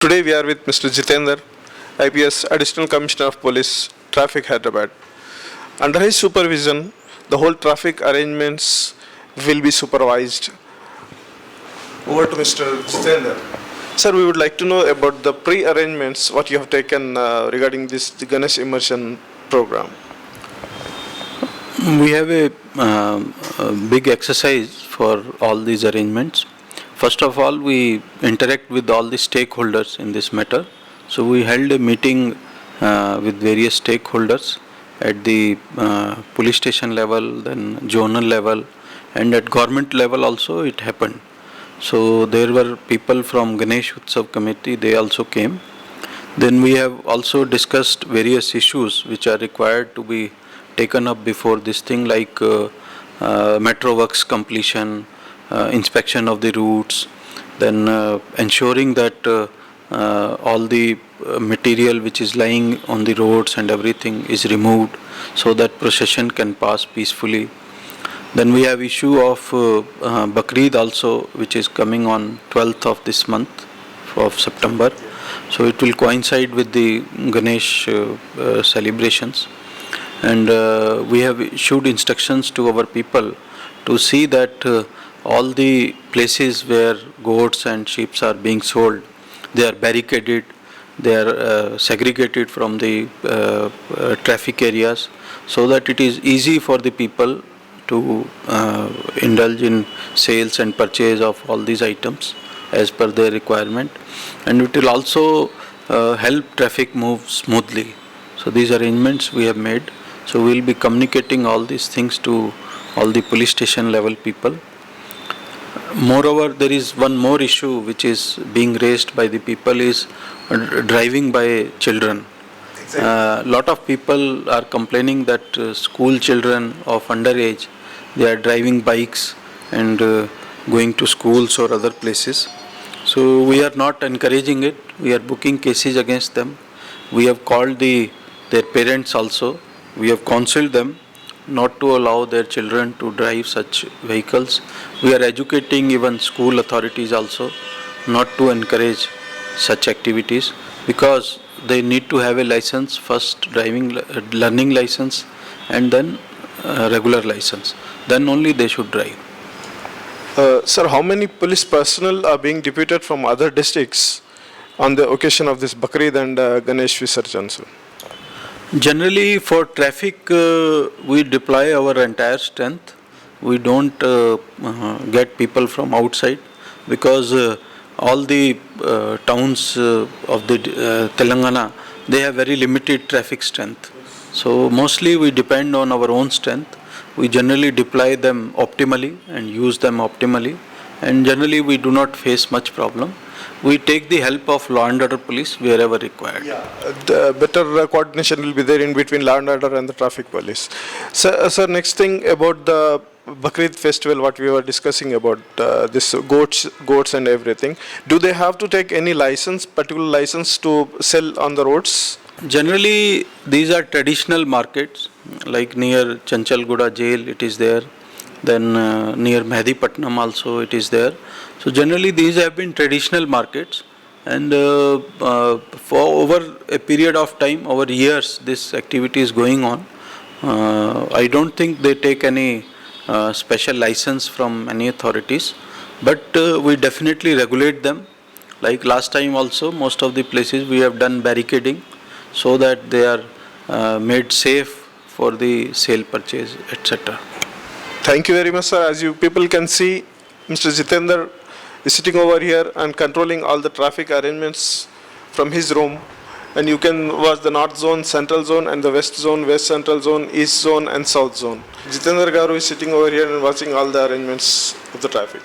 Today we are with Mr. Jitender, IPS Additional Commissioner of Police, Traffic Hyderabad. Under his supervision, the whole traffic arrangements will be supervised. Over to Mr. Jitender. Sir, we would like to know about the pre-arrangements, what you have taken regarding this the Ganesh Immersion program. We have a big exercise for all these arrangements. First of all, we interact with all the stakeholders in this matter. So we held a meeting with various stakeholders at the police station level, then zonal level, and at government level also it happened. So there were people from Ganesh Utsav committee, they also came. Then we have also discussed various issues which are required to be taken up before this thing, like metro works completion, inspection of the routes, then ensuring that all the material which is lying on the roads and everything is removed so that procession can pass peacefully. Then we have issue of Bakrid also, which is coming on 12th of this month of September. So it will coincide with the Ganesh celebrations. And we have issued instructions to our people to see that all the places where goats and sheep are being sold, they are barricaded, they are segregated from the traffic areas, so that it is easy for the people to indulge in sales and purchase of all these items as per their requirement. And it will also help traffic move smoothly. So these arrangements we have made. So we will be communicating all these things to all the police station level people. Moreover, there is one more issue which is being raised by the people, is driving by children. Lot of people are complaining that school children of underage, they are driving bikes and going to schools or other places. So we are not encouraging it. We are booking cases against them. We have called their parents also. We have counseled them not to allow their children to drive such vehicles. We are educating even school authorities also not to encourage such activities, because they need to have a license, first driving learning license and then regular license. Then only they should drive. Sir, how many police personnel are being deputed from other districts on the occasion of this Bakrid and Ganesh Visarjan, sir? Generally, for traffic, we deploy our entire strength. We don't get people from outside, because all the towns of the Telangana, they have very limited traffic strength. So mostly we depend on our own strength. We generally deploy them optimally and use them optimally, and generally we do not face much problem. We take the help of law and order police wherever required. Yeah, the better coordination will be there in between law and order and the traffic police. Sir, next thing about the Bakrid festival, what we were discussing about this goats and everything. Do they have to take any license, particular license to sell on the roads? Generally, these are traditional markets, like near Chanchalguda jail it is there, then near Mehdipatnam also it is there. So generally these have been traditional markets, and for over a period of time, over years, this activity is going on. I don't think they take any special license from any authorities, but we definitely regulate them. Like last time also, most of the places we have done barricading so that they are made safe for the sale, purchase, etc. Thank you very much, sir. As you people can see, Mr. Jitender is sitting over here and controlling all the traffic arrangements from his room. And you can watch the North Zone, Central Zone, and the West Zone, West Central Zone, East Zone, and South Zone. Jitender Garu is sitting over here and watching all the arrangements of the traffic.